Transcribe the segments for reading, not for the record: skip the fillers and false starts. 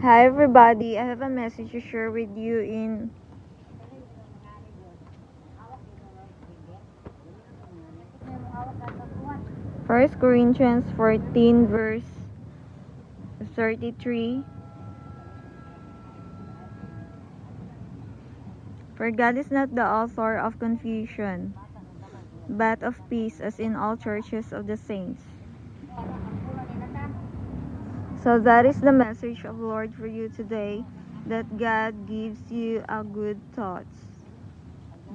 Hi everybody, I have a message to share with you in First Corinthians 14 verse 33. For God is not the author of confusion, but of peace, as in all churches of the saints. So that is the message of Lord for you today, that God gives you a good thoughts.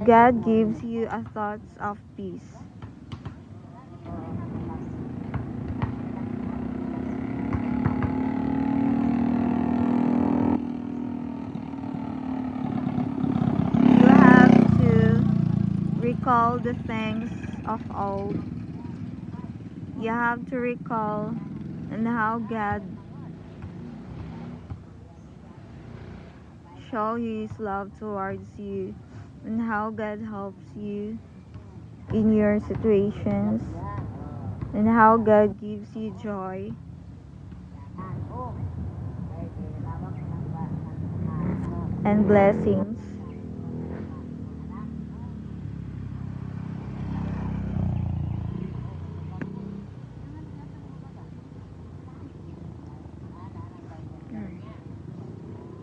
God gives you a thoughts of peace. You have to recall the things of old. You have to recall and how God show His love towards you, and how God helps you in your situations, and how God gives you joy and blessings.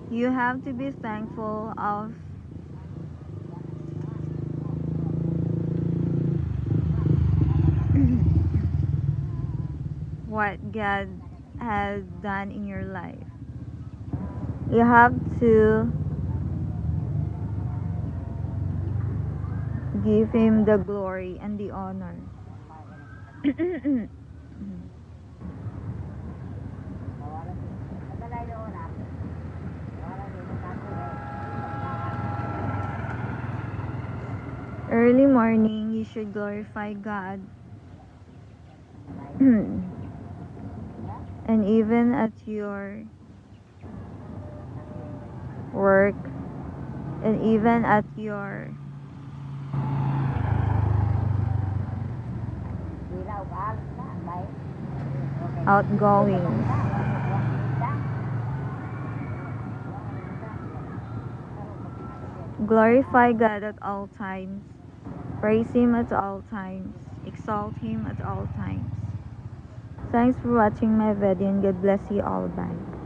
You have to be thankful of what God has done in your life. You have to give Him the glory and the honor. Early morning, you should glorify God. And even at your work, and even at your outgoings. Glorify God at all times. Praise Him at all times. Exalt Him at all times. Thanks for watching my video, and God bless you all. Bye.